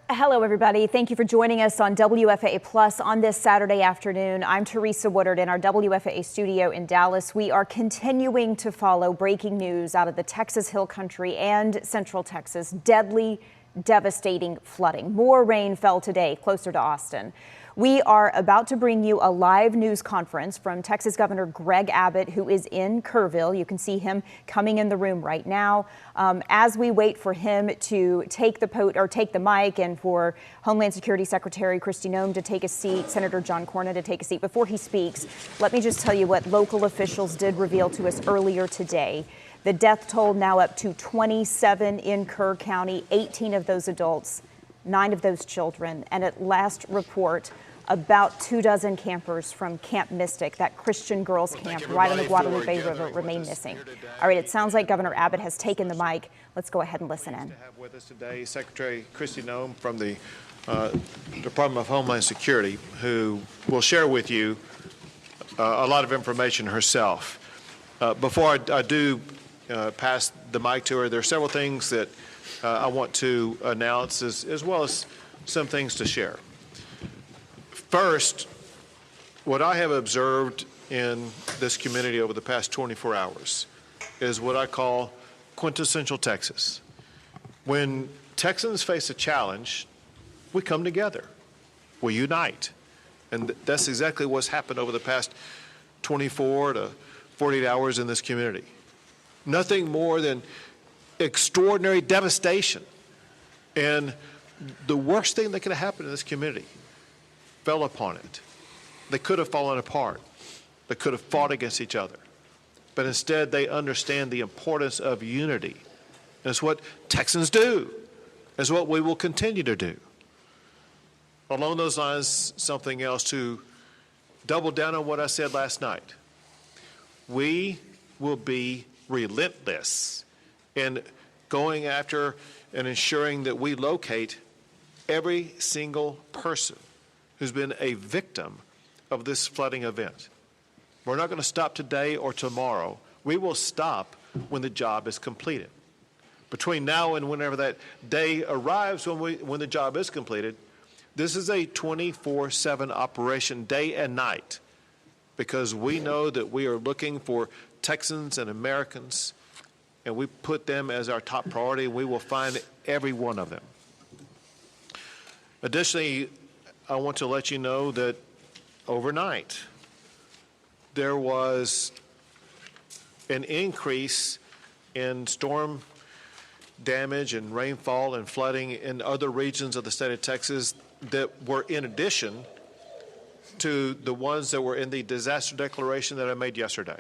Hello, everybody. Thank you for joining us on WFAA Plus on this Saturday afternoon. I'm Teresa Woodard in our WFAA studio in Dallas. We are continuing to follow breaking news out of the Texas Hill Country and Central Texas. Deadly, devastating flooding. More rain fell today closer to Austin. We are about to bring you a live news conference from Texas Governor Greg Abbott, who is in Kerrville. You can see him coming in the room right now. As we wait for him to take the mic, and for Homeland Security Secretary Kristi Noem to take a seat, Senator John Cornyn to take a seat. Before he speaks, let me just tell you what local officials did reveal to us earlier today. The death toll now up to 27 in Kerr County, 18 of those adults, 9 of those children, and at last report, about 24 campers from Camp Mystic, that Christian girls camp right on the Guadalupe River, remain missing. All right, it sounds like Governor Abbott has taken the mic. Let's go ahead and listen in. To have with us today Secretary Kristi Noem from the Department of Homeland Security, who will share with you a lot of information herself. Before I do pass the mic to her, there are several things that I want to announce, as well as some things to share. First, what I have observed in this community over the past 24 hours is what I call quintessential Texas. When Texans face a challenge, we come together, we unite. And that's exactly what's happened over the past 24 to 48 hours in this community. Nothing more than extraordinary devastation. And the worst thing that could have happened in this community fell upon it. They could have fallen apart. They could have fought against each other. But instead, they understand the importance of unity. And it's what Texans do. It's what we will continue to do. Along those lines, something else to double down on what I said last night. We will be relentless in going after and ensuring that we locate every single person who's been a victim of this flooding event. We're not going to stop today or tomorrow. We will stop when the job is completed. Between now and whenever that day arrives when the job is completed, this is a 24/7 operation, day and night, because we know that we are looking for Texans and Americans, and we put them as our top priority, and we will find every one of them. Additionally, I want to let you know that overnight there was an increase in storm damage and rainfall and flooding in other regions of the state of Texas that were in addition to the ones that were in the disaster declaration that I made yesterday.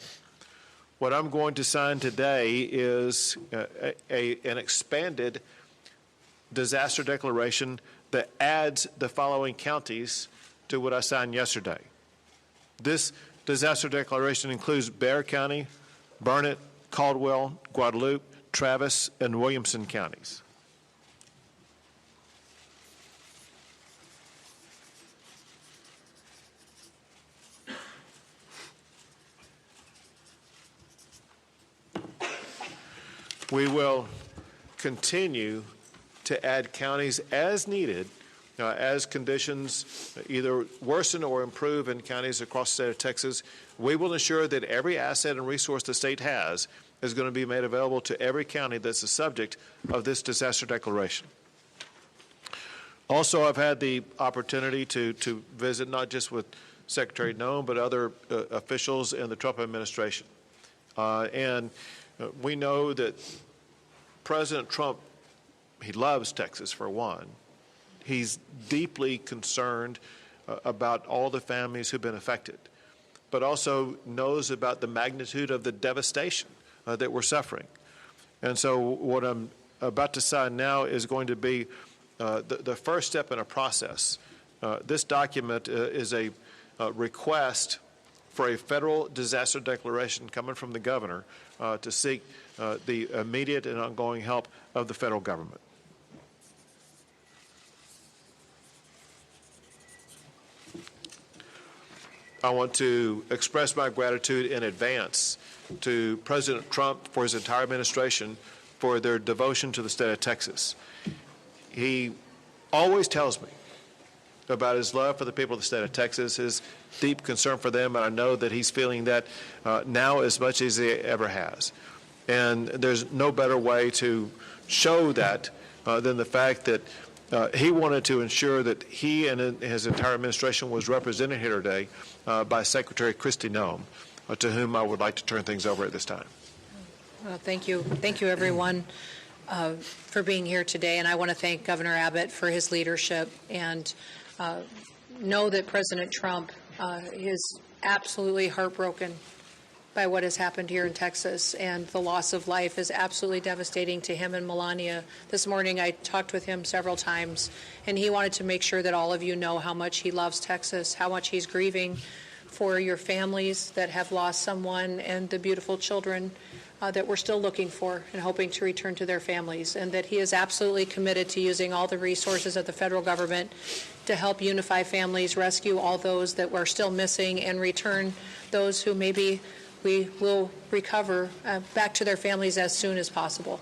What I'm going to sign today is an expanded disaster declaration that adds the following counties to what I signed yesterday. This disaster declaration includes Bexar County, Burnett, Caldwell, Guadalupe, Travis, and Williamson counties. We will continue to add counties as needed, as conditions either worsen or improve in counties across the state of Texas. We will ensure that every asset and resource the state has is going to be made available to every county that's the subject of this disaster declaration. Also, I've had the opportunity to visit not just with Secretary Noem, but other officials in the Trump administration. And we know that President Trump, he loves Texas, for one. He's deeply concerned about all the families who've been affected, but also knows about the magnitude of the devastation that we're suffering. And so what I'm about to sign now is going to be the first step in a process. This document is a request for a federal disaster declaration coming from the governor to seek the immediate and ongoing help of the federal government. I want to express my gratitude in advance to President Trump for his entire administration for their devotion to the state of Texas. He always tells me about his love for the people of the state of Texas, his deep concern for them, and I know that he's feeling that now as much as he ever has. And there's no better way to show that than the fact that he wanted to ensure that he and his entire administration was represented here today by Secretary Kristi Noem, to whom I would like to turn things over at this time. Well, thank you. Thank you, everyone, for being here today. And I want to thank Governor Abbott for his leadership, and know that President Trump is absolutely heartbroken by what has happened here in Texas, and the loss of life is absolutely devastating to him and Melania. This morning I talked with him several times, and he wanted to make sure that all of you know how much he loves Texas, how much he's grieving for your families that have lost someone, and the beautiful children that we're still looking for and hoping to return to their families, and that he is absolutely committed to using all the resources of the federal government to help unify families, rescue all those that were still missing, and return those who maybe we will recover back to their families as soon as possible,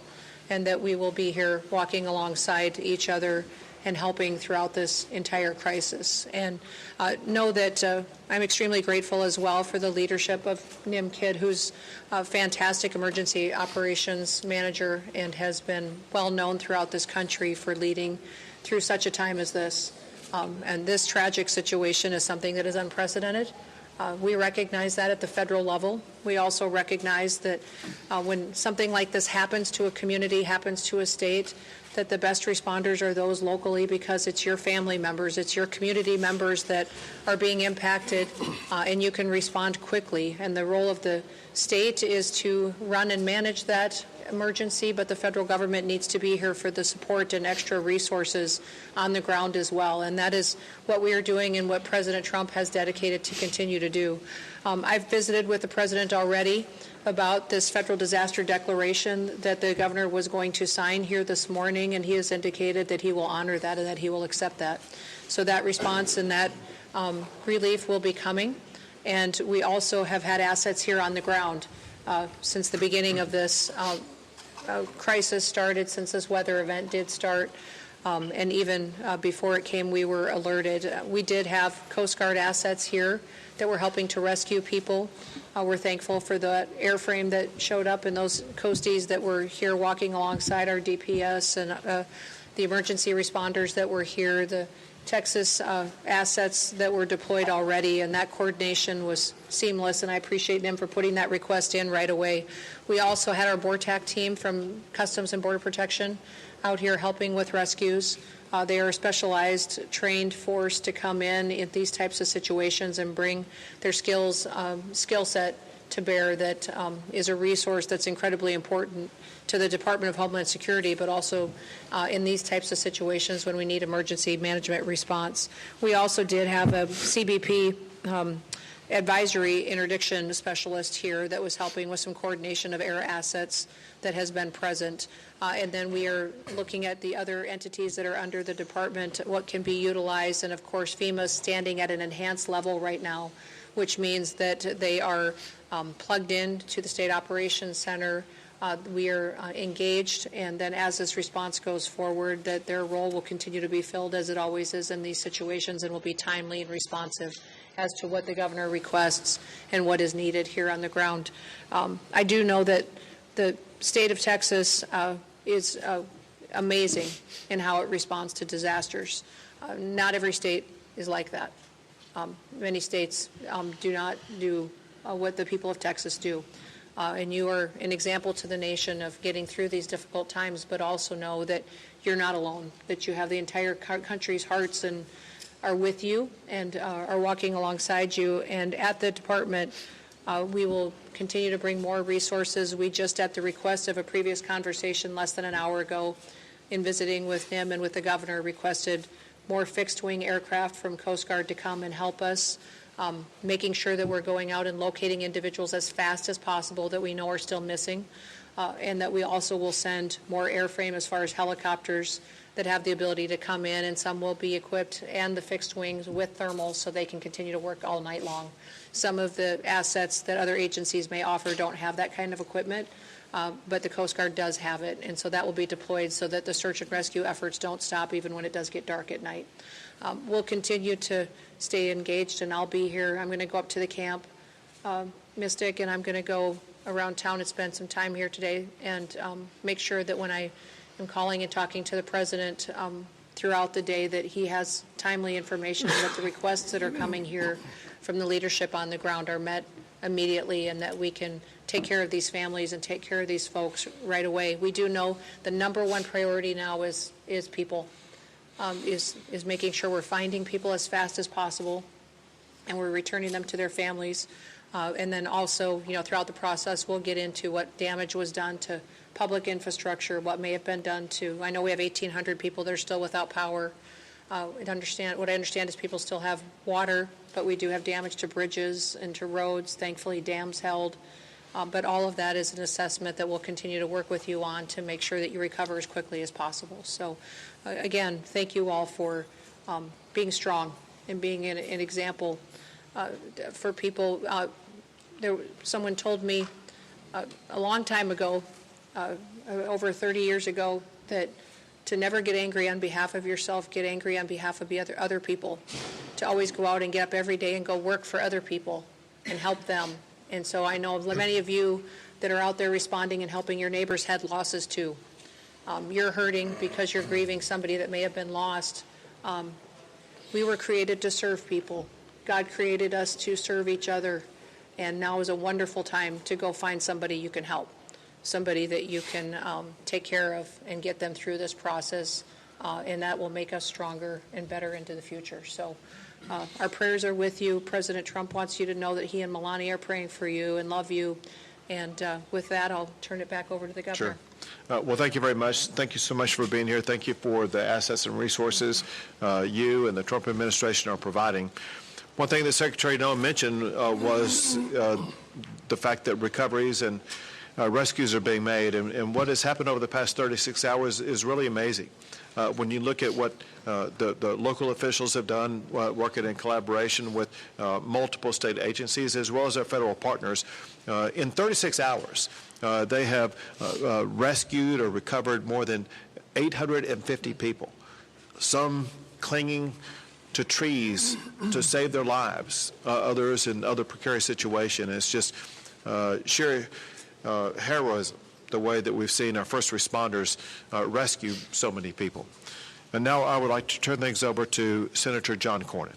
and that we will be here walking alongside each other and helping throughout this entire crisis. And know that I'm extremely grateful as well for the leadership of Noem Kidd, who's a fantastic emergency operations manager and has been well known throughout this country for leading through such a time as this. And this tragic situation is something that is unprecedented. We recognize that at the federal level. We also recognize that when something like this happens to a community, happens to a state, that the best responders are those locally, because it's your family members, it's your community members that are being impacted, and you can respond quickly. And the role of the state is to run and manage that emergency, but the federal government needs to be here for the support and extra resources on the ground as well. And that is what we are doing and what President Trump has dedicated to continue to do. I've visited with the president already about this federal disaster declaration that the governor was going to sign here this morning, and he has indicated that he will honor that and that he will accept that. So that response and that relief will be coming. And we also have had assets here on the ground since the beginning of this crisis started, since this weather event did start, and even before it came, we were alerted. We did have Coast Guard assets here that were helping to rescue people. We're thankful for the airframe that showed up and those coasties that were here walking alongside our DPS, and the emergency responders that were here, the Texas assets that were deployed already, and that coordination was seamless, and I appreciate them for putting that request in right away. We also had our BORTAC team from Customs and Border Protection out here helping with rescues. They are a specialized, trained force to come in these types of situations and bring their skill set to bear that is a resource that's incredibly important to the Department of Homeland Security, but also in these types of situations when we need emergency management response. We also did have a CBP advisory interdiction specialist here that was helping with some coordination of air assets that has been present. And then we are looking at the other entities that are under the department, what can be utilized. And of course, FEMA is standing at an enhanced level right now, which means that they are plugged in to the State Operations Center. We are engaged, and then as this response goes forward, that their role will continue to be filled as it always is in these situations, and will be timely and responsive as to what the governor requests and what is needed here on the ground. I do know that the state of Texas is amazing in how it responds to disasters. Not every state is like that. Many states do not do what the people of Texas do. And you are an example to the nation of getting through these difficult times, but also know that you're not alone, that you have the entire country's hearts and are with you and are walking alongside you. And at the department, we will continue to bring more resources. We just, at the request of a previous conversation less than an hour ago, in visiting with him and with the governor, requested more fixed-wing aircraft from Coast Guard to come and help us, making sure that we're going out and locating individuals as fast as possible that we know are still missing, and that we also will send more airframe as far as helicopters that have the ability to come in, and some will be equipped, and the fixed wings with thermals so they can continue to work all night long. Some of the assets that other agencies may offer don't have that kind of equipment, but the Coast Guard does have it, and so that will be deployed so that the search and rescue efforts don't stop even when it does get dark at night. We'll continue to stay engaged, and I'll be here. I'm going to go up to the camp, Mystic, and I'm going to go around town and spend some time here today and make sure that when I am calling and talking to the president throughout the day that he has timely information and that the requests that are coming here from the leadership on the ground are met immediately and that we can take care of these families and take care of these folks right away. We do know the number one priority now is people, is making sure we're finding people as fast as possible and we're returning them to their families. And then also, throughout the process, we'll get into what damage was done to public infrastructure, what may have been done to, I know we have 1,800 people that are still without power. What I understand is people still have water, but we do have damage to bridges and to roads. Thankfully, dams held. But all of that is an assessment that we'll continue to work with you on to make sure that you recover as quickly as possible. So, again, thank you all for being strong and being an example for people. Someone told me a long time ago, over 30 years ago, that to never get angry on behalf of yourself, get angry on behalf of the other people, to always go out and get up every day and go work for other people and help them. And so I know many of you that are out there responding and helping your neighbors had losses too. You're hurting because you're grieving somebody that may have been lost. We were created to serve people. God created us to serve each other. And now is a wonderful time to go find somebody you can help, somebody that you can take care of and get them through this process, and that will make us stronger and better into the future. So our prayers are with you. President Trump wants you to know that he and Melania are praying for you and love you. And with that, I'll turn it back over to the governor. Sure. Well, thank you very much. Thank you so much for being here. Thank you for the assets and resources you and the Trump administration are providing. One thing that Secretary Noem mentioned was the fact that recoveries and rescues are being made, and what has happened over the past 36 hours is really amazing. When you look at what the local officials have done, working in collaboration with multiple state agencies as well as our federal partners, in 36 hours, they have rescued or recovered more than 850 people, some clinging to trees to save their lives, others in other precarious situations. It's just sheer heroism, the way that we've seen our first responders rescue so many people. And now I would like to turn things over to Senator John Cornyn.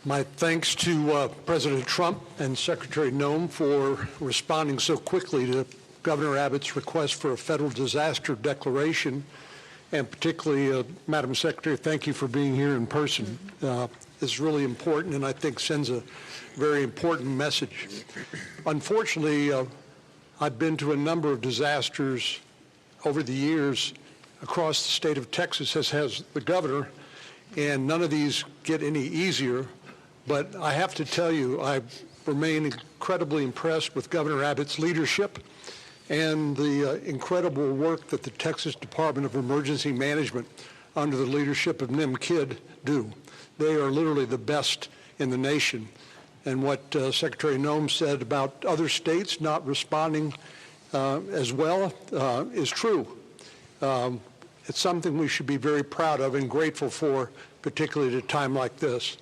My thanks to President Trump and Secretary Noem for responding so quickly to Governor Abbott's request for a federal disaster declaration. And particularly, Madam Secretary, thank you for being here in person. It's really important and I think sends a very important message. Unfortunately, I've been to a number of disasters over the years across the state of Texas, as has the governor, and none of these get any easier. But I have to tell you, I remain incredibly impressed with Governor Abbott's leadership and the incredible work that the Texas Department of Emergency Management under the leadership of Noem do. They are literally the best in the nation. And what Secretary Noem said about other states not responding as well is true. It's something we should be very proud of and grateful for, particularly at a time like this.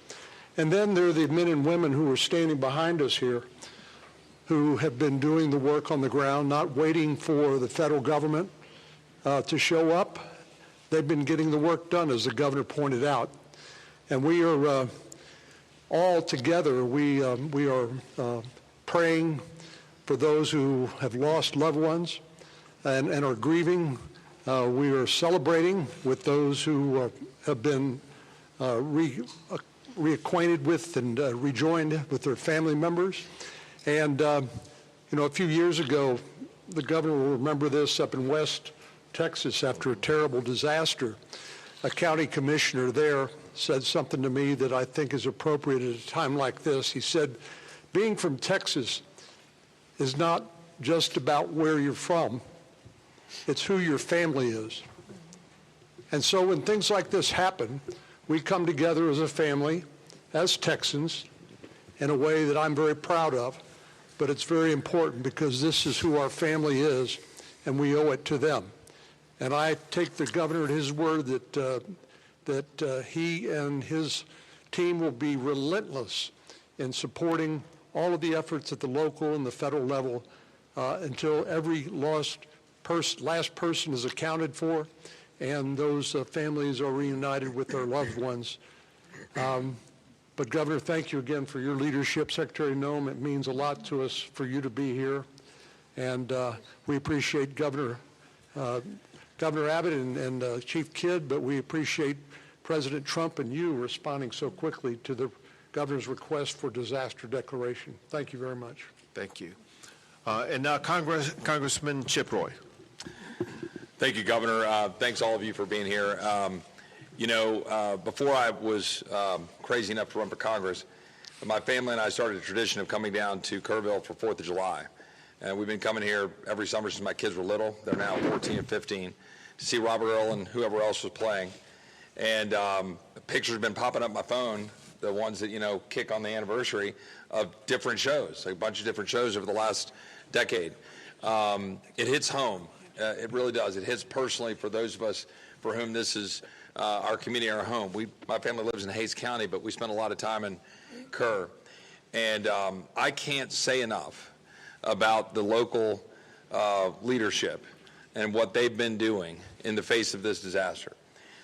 And then there are the men and women who are standing behind us here, who have been doing the work on the ground, not waiting for the federal government to show up. They've been getting the work done, as the governor pointed out. And we are all together, we are praying for those who have lost loved ones and are grieving. We are celebrating with those who have been reacquainted with and rejoined with their family members. And, a few years ago, the governor will remember this, up in West Texas after a terrible disaster, a county commissioner there said something to me that I think is appropriate at a time like this. He said, being from Texas is not just about where you're from, it's who your family is. And so when things like this happen, we come together as a family, as Texans, in a way that I'm very proud of. but it's very important because this is who our family is, and we owe it to them. And I take the governor at his word that he and his team will be relentless in supporting all of the efforts at the local and the federal level until every last person is accounted for and those families are reunited with their loved ones. But Governor, thank you again for your leadership. Secretary Noem, it means a lot to us for you to be here. And we appreciate Governor Abbott and Chief Kidd, but we appreciate President Trump and you responding so quickly to the governor's request for disaster declaration. Thank you very much. Thank you. And now Congressman Roy. Thank you, Governor. Thanks all of you for being here. Before I was crazy enough to run for Congress, my family and I started a tradition of coming down to Kerrville for 4th of July. And we've been coming here every summer since my kids were little. They're now 14 and 15 to see Robert Earl and whoever else was playing. And pictures have been popping up my phone, the ones that, kick on the anniversary of different shows, like a bunch of different shows over the last decade. It hits home. It really does. It hits personally for those of us for whom this is our community, our home. My family lives in Hays County, but we spend a lot of time in Kerr. And I can't say enough about the local leadership and what they've been doing in the face of this disaster.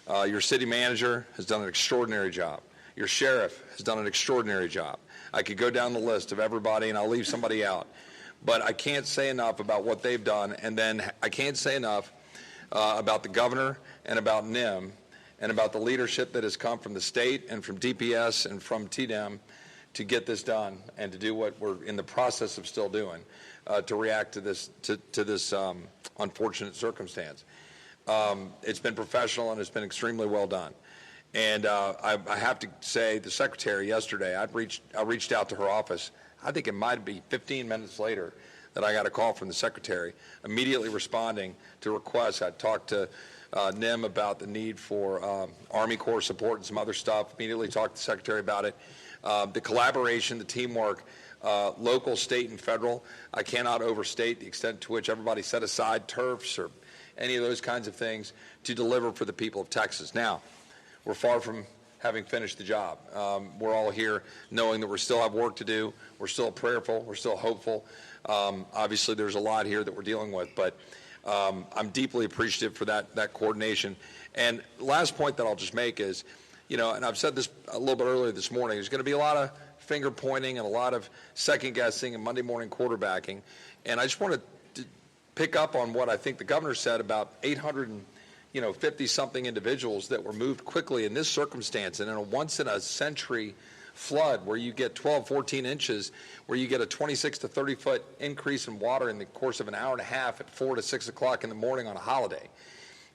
Your city manager has done an extraordinary job. Your sheriff has done an extraordinary job. I could go down the list of everybody, and I'll leave somebody out. But I can't say enough about what they've done, and then I can't say enough about the governor and about NIM and about the leadership that has come from the state and from DPS and from TDM to get this done and to do what we're in the process of still doing to react to this unfortunate circumstance. It's been professional and it's been extremely well done. And I have to say, the secretary yesterday, I reached out to her office. I think it might be 15 minutes later that I got a call from the secretary, immediately responding to requests. I talked to NIM about the need for Army Corps support and some other stuff, immediately talked to the secretary about it. The collaboration, the teamwork, local, state, and federal, I cannot overstate the extent to which everybody set aside turfs or any of those kinds of things to deliver for the people of Texas. Now, we're far from having finished the job. We're all here knowing that we still have work to do. We're still prayerful. We're still hopeful. Obviously, there's a lot here that we're dealing with, but I'm deeply appreciative for that coordination. And last point that I'll just make is, and I've said this a little bit earlier this morning, there's going to be a lot of finger pointing and a lot of second guessing and Monday morning quarterbacking. And I just want to pick up on what I think the governor said about 850-something individuals that were moved quickly in this circumstance and in a once-in-a-century flood where you get 12, 14 inches, where you get a 26 to 30-foot increase in water in the course of an hour and a half at 4 to 6 o'clock in the morning on a holiday.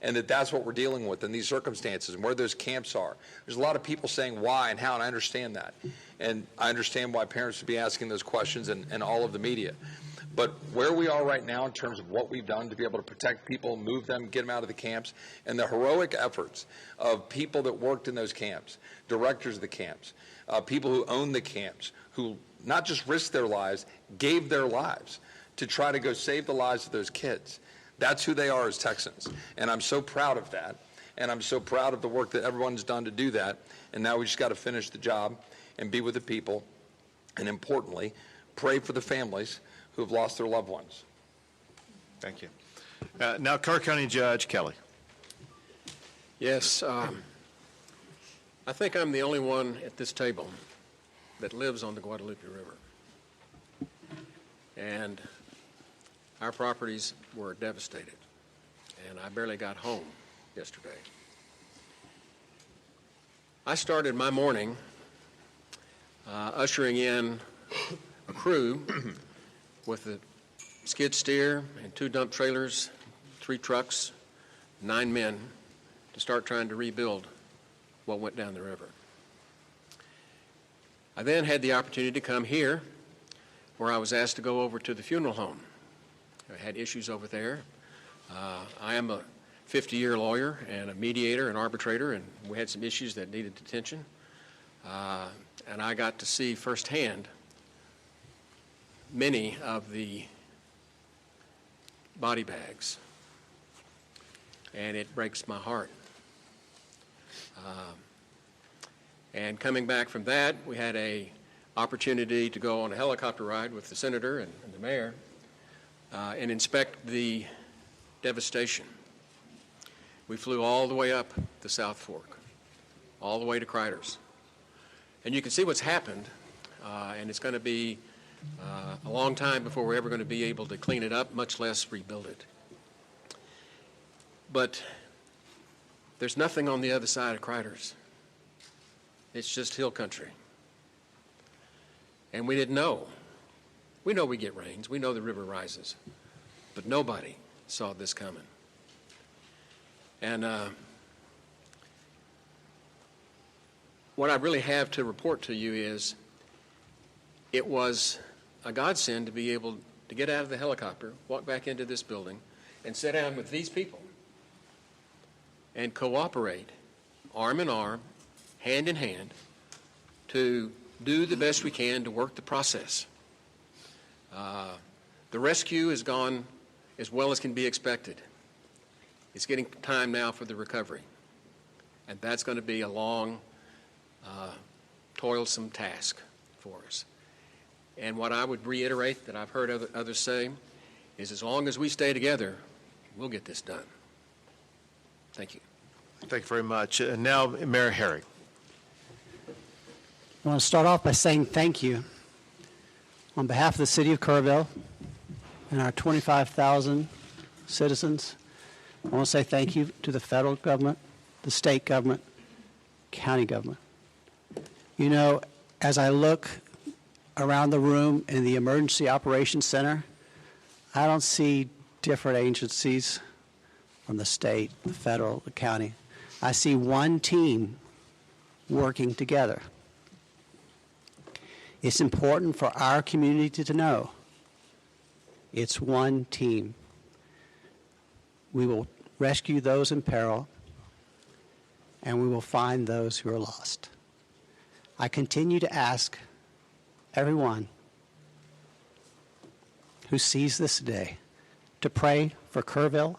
And that's what we're dealing with in these circumstances and where those camps are. There's a lot of people saying why and how, and I understand that. And I understand why parents would be asking those questions and all of the media. But where we are right now in terms of what we've done to be able to protect people, move them, get them out of the camps, and the heroic efforts of people that worked in those camps, directors of the camps, people who own the camps, who not just risked their lives, gave their lives to try to go save the lives of those kids. That's who they are as Texans. And I'm so proud of that. And I'm so proud of the work that everyone's done to do that. And now we just got to finish the job and be with the people. And importantly, pray for the families who have lost their loved ones. Thank you. Now, Kerr County Judge Kelly. Yes, I think I'm the only one at this table that lives on the Guadalupe River. And our properties were devastated, and I barely got home yesterday. I started my morning ushering in a crew with a skid steer and 2 dump trailers, 3 trucks, 9 men to start trying to rebuild what went down the river. I then had the opportunity to come here where I was asked to go over to the funeral home. I had issues over there. I am a 50-year lawyer and a mediator and arbitrator, and we had some issues that needed attention. And I got to see firsthand many of the body bags, and it breaks my heart. And coming back from that, we had an opportunity to go on a helicopter ride with the senator and the mayor and inspect the devastation. We flew all the way up the South Fork, all the way to Criders. And you can see what's happened, and it's going to be a long time before we're ever going to be able to clean it up, much less rebuild it. But there's nothing on the other side of Criders. It's just hill country. And we didn't know. We know we get rains. We know the river rises. But nobody saw this coming. And what I really have to report to you is it was a godsend to be able to get out of the helicopter, walk back into this building, and sit down with these people and cooperate, arm in arm, hand in hand, to do the best we can to work the process. The rescue has gone as well as can be expected. It's getting time now for the recovery, and that's going to be a long, toilsome task for us. And what I would reiterate that I've heard others say is as long as we stay together, we'll get this done. Thank you. Thank you very much. And now, Mayor Herring. I want to start off by saying thank you on behalf of the city of Kerrville and our 25,000 citizens. I want to say thank you to the federal government, the state government, county government. You know, as I look around the room in the Emergency Operations Center, I don't see different agencies from the state, the federal, the county. I see one team working together. It's important for our community to know it's one team. We will rescue those in peril, and we will find those who are lost. I continue to ask everyone who sees this today to pray for Kerrville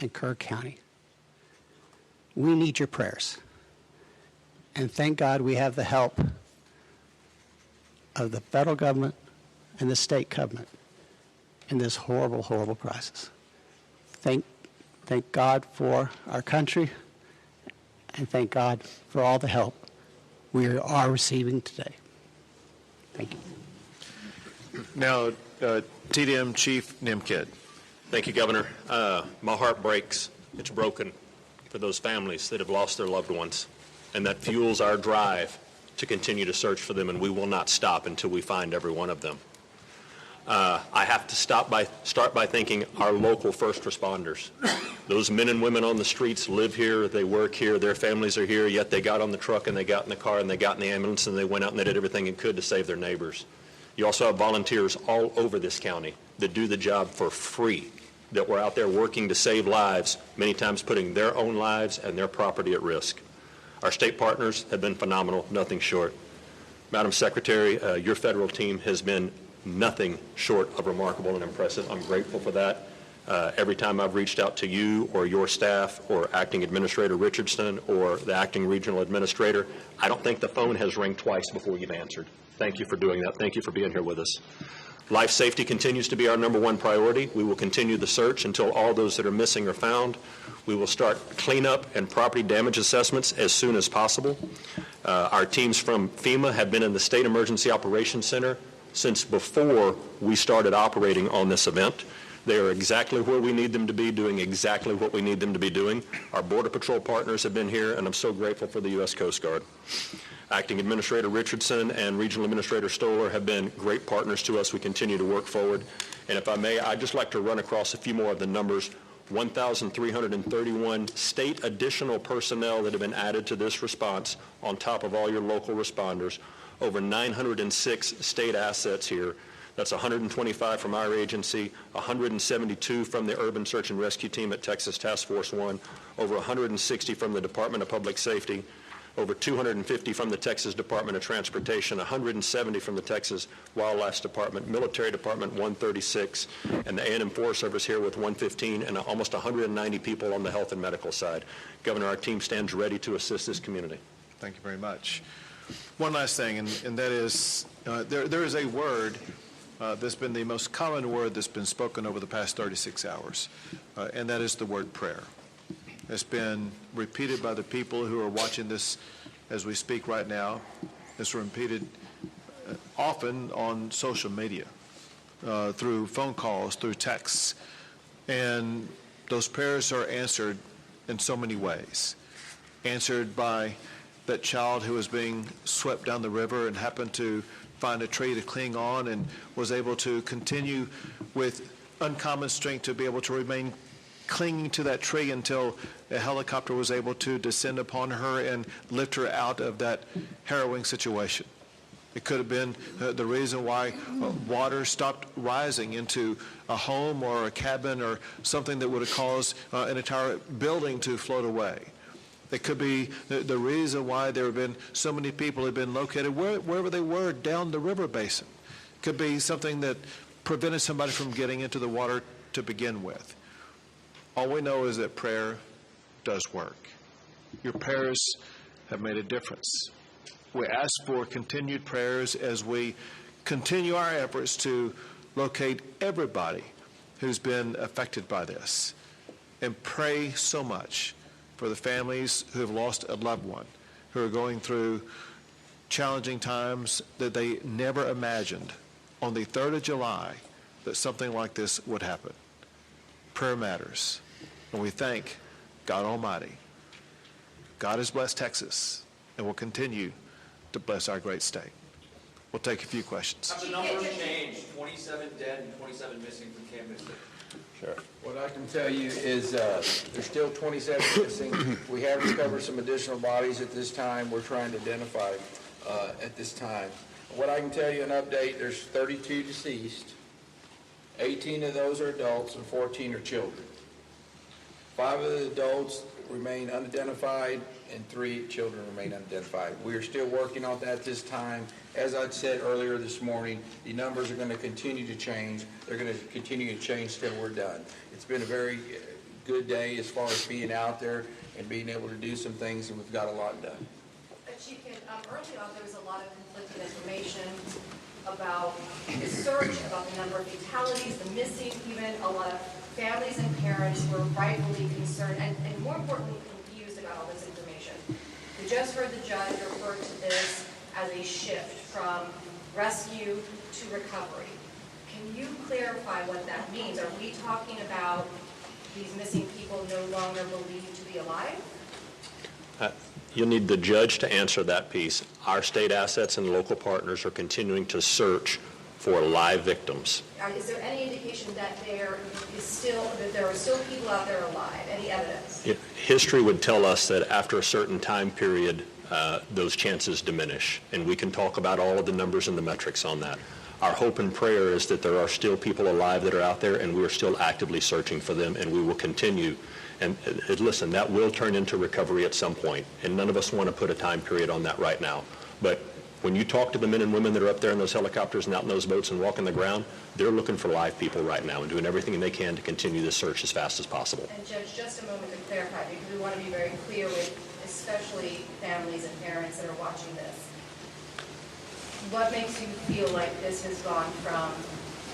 and Kerr County. We need your prayers. And thank God we have the help of the federal government and the state government in this horrible, horrible crisis. Thank God for our country, and thank God for all the help we are receiving today. Thank you. Now, TDM Chief Noem. Thank you, Governor. My heart breaks. It's broken for those families that have lost their loved ones, and that fuels our drive to continue to search for them, and we will not stop until we find every one of them. I have to start by thanking our local first responders. Those men and women on the streets live here, they work here, their families are here, yet they got on the truck and they got in the car and they got in the ambulance and they went out and they did everything they could to save their neighbors. You also have volunteers all over this county that do the job for free, that were out there working to save lives, many times putting their own lives and their property at risk. Our state partners have been phenomenal, nothing short. Madam Secretary, your federal team has been nothing short of remarkable and impressive. I'm grateful for that. Every time I've reached out to you or your staff or Acting Administrator Richardson or the Acting Regional Administrator, I don't think the phone has rang twice before you've answered. Thank you for doing that. Thank you for being here with us. Life safety continues to be our #1 priority. We will continue the search until all those that are missing are found. We will start cleanup and property damage assessments as soon as possible. Our teams from FEMA have been in the State Emergency Operations Center since before we started operating on this event. They are exactly where we need them to be, doing exactly what we need them to be doing. Our Border Patrol partners have been here, and I'm so grateful for the U.S. Coast Guard. Acting Administrator Richardson and Regional Administrator Stoller have been great partners to us. We continue to work forward. And if I may, I'd just like to run across a few more of the numbers. 1,331 state additional personnel that have been added to this response on top of all your local responders. Over 906 state assets here. That's 125 from our agency, 172 from the Urban Search and Rescue Team at Texas Task Force 1, over 160 from the Department of Public Safety. over 250 from the Texas Department of Transportation, 170 from the Texas Wildlife Department, Military Department 136, and the A&M Forest Service here with 115, and almost 190 people on the health and medical side. Governor, our team stands ready to assist this community. Thank you very much. One last thing, and that is, there is a word that's been the most common word that's been spoken over the past 36 hours, and that is the word prayer. It's been repeated by the people who are watching this as we speak right now. It's repeated often on social media, through phone calls, through texts, and those prayers are answered in so many ways. Answered by that child who was being swept down the river and happened to find a tree to cling on and was able to continue with uncommon strength to be able to remain clinging to that tree until a helicopter was able to descend upon her and lift her out of that harrowing situation. It could have been the reason why water stopped rising into a home or a cabin or something that would have caused an entire building to float away. It could be the reason why there have been so many people have been located wherever they were down the river basin. It could be something that prevented somebody from getting into the water to begin with. All we know is that prayer does work. Your prayers have made a difference. We ask for continued prayers as we continue our efforts to locate everybody who's been affected by this, and pray so much for the families who have lost a loved one, who are going through challenging times that they never imagined on the 3rd of July that something like this would happen. Prayer matters, and we thank God Almighty. God has blessed Texas and will continue to bless our great state. We'll take a few questions. Have the numbers changed? 27 dead and 27 missing from Camp Mystic. Sure. What I can tell you is there's still 27 missing. We have recovered some additional bodies at this time. We're trying to identify at this time. What I can tell you, an update, there's 32 deceased. 18 of those are adults and 14 are children. 5 of the adults remain unidentified and 3 children remain unidentified. We are still working on that this time. As I said earlier this morning, the numbers are going to continue to change. They're going to continue to change till we're done. It's been a very good day as far as being out there and being able to do some things, and we've got a lot done. Chief, early on there was a lot of conflicting information about the search, about the number of fatalities, the missing, even a lot of families and parents were rightfully concerned and more importantly confused about all this information. We just heard the judge refer to this as a shift from rescue to recovery. Can you clarify what that means? Are we talking about these missing people no longer believed to be alive? You'll need the judge to answer that piece. Our state assets and local partners are continuing to search for live victims. Is there any indication that there are still people out there alive? Any evidence? History would tell us that after a certain time period, those chances diminish, and we can talk about all of the numbers and the metrics on that. Our hope and prayer is that there are still people alive that are out there, and we are still actively searching for them, and we will continue. And listen, that will turn into recovery at some point, and none of us want to put a time period on that right now. But when you talk to the men and women that are up there in those helicopters and out in those boats and walking the ground, they're looking for live people right now and doing everything they can to continue this search as fast as possible. And Judge, just a moment to clarify, because we want to be very clear with especially families and parents that are watching this. What makes you feel like this has gone from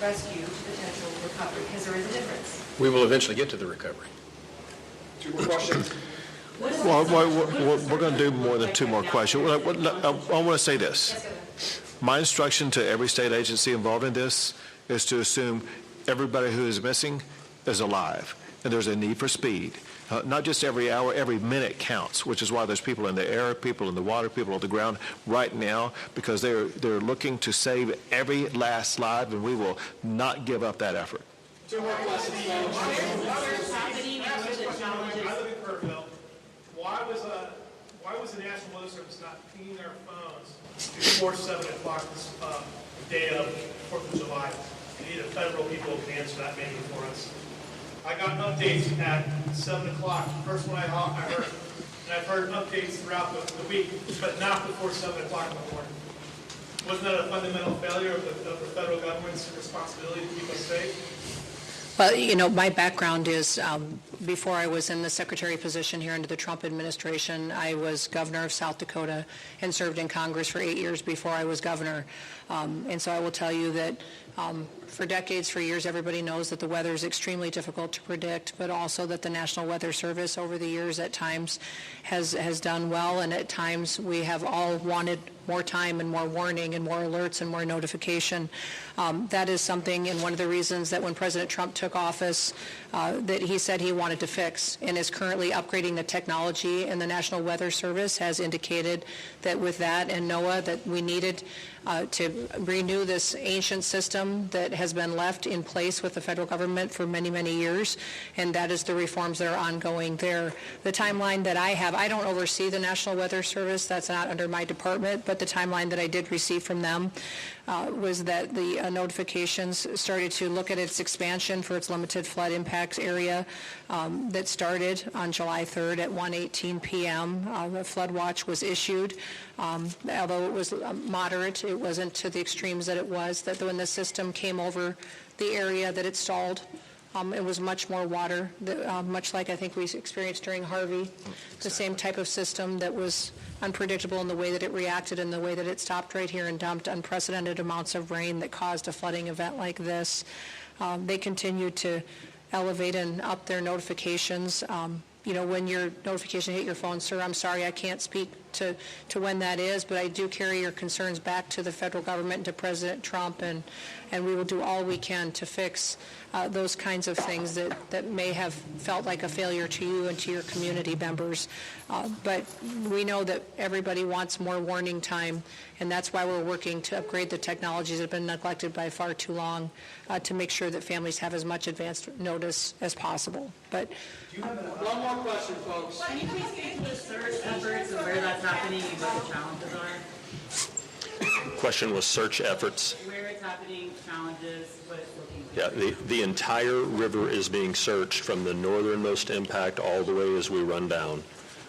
rescue to potential recovery? Because there is a difference. We will eventually get to the recovery. 2 more questions? Well, we're going to do more than 2 more questions. I want to say this. My instruction to every state agency involved in this is to assume everybody who is missing is alive, and there's a need for speed. Not just every hour, every minute counts, which is why there's people in the air, people in the water, people on the ground right now, because they're looking to save every last life, and we will not give up that effort. 2 more questions. I live in Kerrville. Why was the National Weather Service not pinging their phones before 7 o'clock this day of 4th of July? We need a federal people who can answer that maybe for us. I got updates at 7 o'clock. First one I heard, and I heard updates throughout the week, but not before 7 o'clock in the morning. Wasn't that a fundamental failure of the federal government's responsibility to keep us safe? Well, you know, my background is, before I was in the secretary position here under the Trump administration, I was governor of South Dakota and served in Congress for 8 years before I was governor. And so I will tell you that for decades, for years, everybody knows that the weather is extremely difficult to predict, but also that the National Weather Service over the years at times has done well, and at times we have all wanted more time and more warning and more alerts and more notification. That is something, and one of the reasons that when President Trump took office, that he said he wanted to fix, and is currently upgrading the technology, and the National Weather Service has indicated that with that and NOAA that we needed to renew this ancient system that has been left in place with the federal government for many, many years, and that is the reforms that are ongoing there. The timeline that I have, I don't oversee the National Weather Service, that's not under my department, but the timeline that I did receive from them was that the notifications started to look at its expansion for its limited flood impact area that started on July 3rd at 1:18 p.m. The flood watch was issued. Although it was moderate, it wasn't to the extremes that it was, that when the system came over the area that it stalled, it was much more water, much like I think we experienced during Harvey, the same type of system that was unpredictable in the way that it reacted and the way that it stopped right here and dumped unprecedented amounts of rain that caused a flooding event like this. They continue to elevate and up their notifications. You know, when your notification hit your phone, sir, I'm sorry, I can't speak to when that is, but I do carry your concerns back to the federal government and to President Trump, and we will do all we can to fix those kinds of things that may have felt like a failure to you and to your community members. But we know that everybody wants more warning time, and that's why we're working to upgrade the technologies that have been neglected by far too long to make sure that families have as much advanced notice as possible. But one more question, folks. Can you please get into the search efforts of where that's happening and what the challenges are? Question was search efforts. Where it's happening, challenges, what it's looking like. Yeah, the entire river is being searched from the northernmost impact all the way as we run down.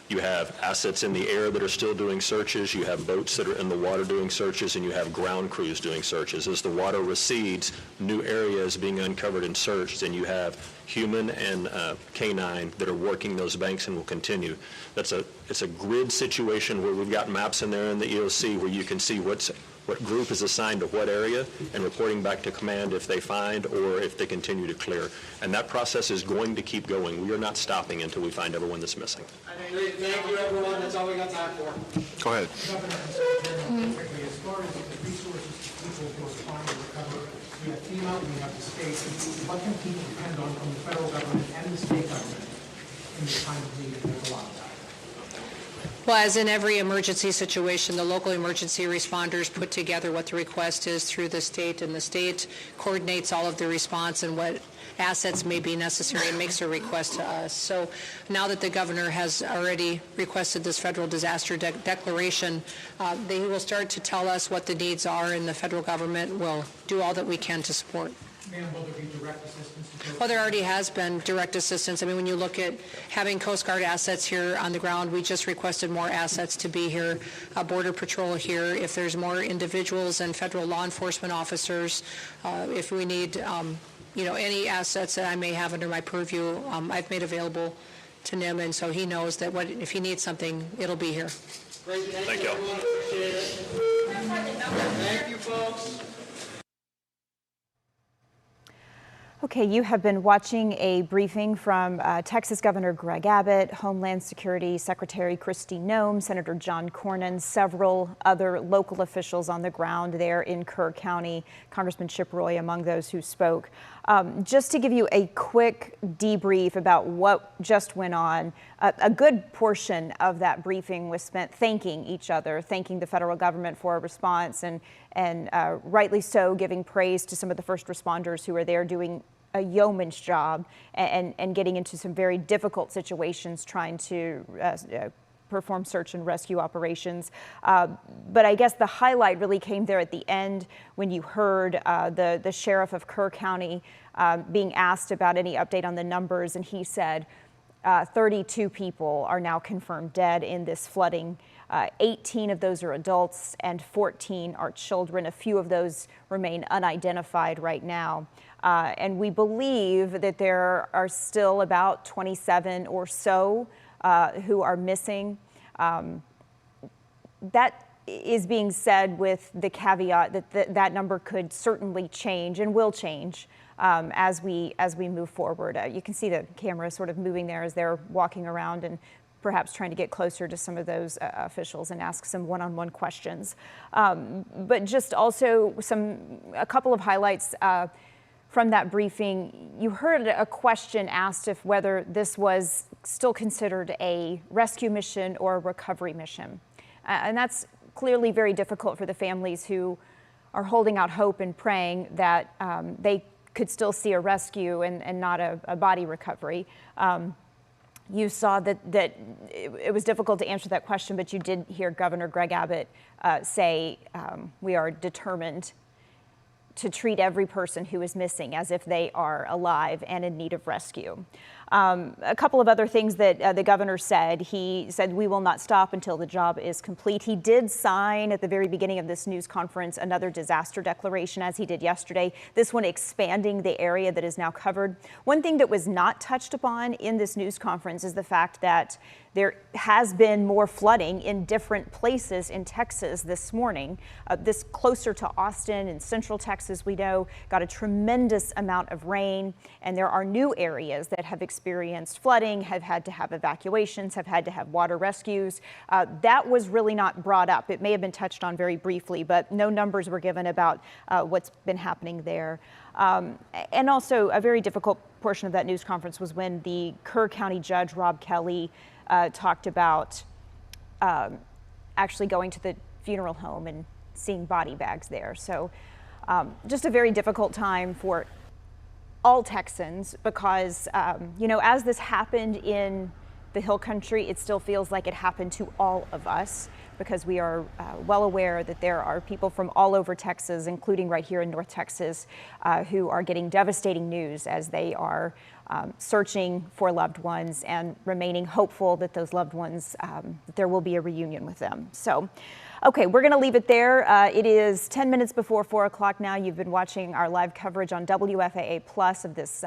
You have assets in the air that are still doing searches, you have boats that are in the water doing searches, and you have ground crews doing searches. As the water recedes, new areas being uncovered and searched, and you have human and canine that are working those banks and will continue. It's a grid situation where we've got maps in there in the EOC where you can see what group is assigned to what area and reporting back to command if they find or if they continue to clear. And that process is going to keep going. We are not stopping until we find everyone that's missing. Thank you, everyone. That's all we got time for. Go ahead. As far as the resources people who are trying to recover, we have FEMA, we have the state. What can people depend on from the federal government and the state government in this time of need? There's a lot of that. well, as in every emergency situation, the local emergency responders put together what the request is through the state, and the state coordinates all of the response and what assets may be necessary and makes a request to us. So now that the governor has already requested this federal disaster declaration, they will start to tell us what the needs are, and the federal government will do all that we can to support. Ma'am, will there be direct assistance? Well, there already has been direct assistance. I mean, when you look at having Coast Guard assets here on the ground, we just requested more assets to be here, Border Patrol here. If there's more individuals and federal law enforcement officers, if we need any assets that I may have under my purview, I've made available to Noem, and so he knows that if he needs something, it'll be here. Great. Thank you, everyone. Appreciate it. Thank you, folks. Okay, you have been watching a briefing from Texas Governor Greg Abbott, Homeland Security Secretary Kristi Noem, Senator John Cornyn, several other local officials on the ground there in Kerr County, Congressman Roy among those who spoke. Just to give you a quick debrief about what just went on, a good portion of that briefing was spent thanking each other, thanking the federal government for a response, and rightly so, giving praise to some of the first responders who are there doing a yeoman's job and getting into some very difficult situations trying to perform search and rescue operations. But I guess the highlight really came there at the end when you heard the sheriff of Kerr County being asked about any update on the numbers, and he said, 32 people are now confirmed dead in this flooding. 18 of those are adults and 14 are children. A few of those remain unidentified right now. And we believe that there are still about 27 or so who are missing. That is being said with the caveat that that number could certainly change and will change as we move forward. You can see the camera sort of moving there as they're walking around and perhaps trying to get closer to some of those officials and ask some one-on-one questions. But just also a couple of highlights from that briefing. You heard a question asked if whether this was still considered a rescue mission or a recovery mission. And that's clearly very difficult for the families who are holding out hope and praying that they could still see a rescue and not a body recovery. You saw that it was difficult to answer that question, but you did hear Governor Greg Abbott say we are determined to treat every person who is missing as if they are alive and in need of rescue. A couple of other things that the governor said. He said, we will not stop until the job is complete. He did sign at the very beginning of this news conference another disaster declaration, as he did yesterday, this one expanding the area that is now covered. One thing that was not touched upon in this news conference is the fact that there has been more flooding in different places in Texas this morning. This closer to Austin in central Texas, we know, got a tremendous amount of rain, and there are new areas that have experienced flooding, have had to have evacuations, have had to have water rescues. That was really not brought up. It may have been touched on very briefly, but no numbers were given about what's been happening there. And also a very difficult portion of that news conference was when the Kerr County Judge, Rob Kelly, talked about actually going to the funeral home and seeing body bags there. So just a very difficult time for all Texans because, you know, as this happened in the Hill Country, it still feels like it happened to all of us because we are well aware that there are people from all over Texas, including right here in North Texas, who are getting devastating news as they are searching for loved ones and remaining hopeful that those loved ones, there will be a reunion with them. So, okay, we're going to leave it there. It is 10 minutes before 4 o'clock now. You've been watching our live coverage on WFAA Plus of this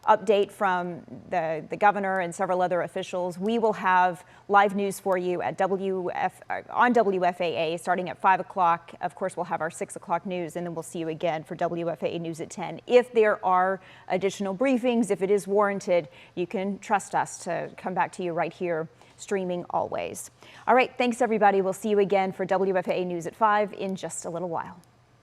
update from the governor and several other officials. We will have live news for you at on WFAA starting at 5 o'clock. Of course, we'll have our 6 o'clock news, and then we'll see you again for WFAA News at 10. If there are additional briefings, if it is warranted, you can trust us to come back to you right here, streaming always. All right, thanks everybody. We'll see you again for WFAA News at 5 in just a little while.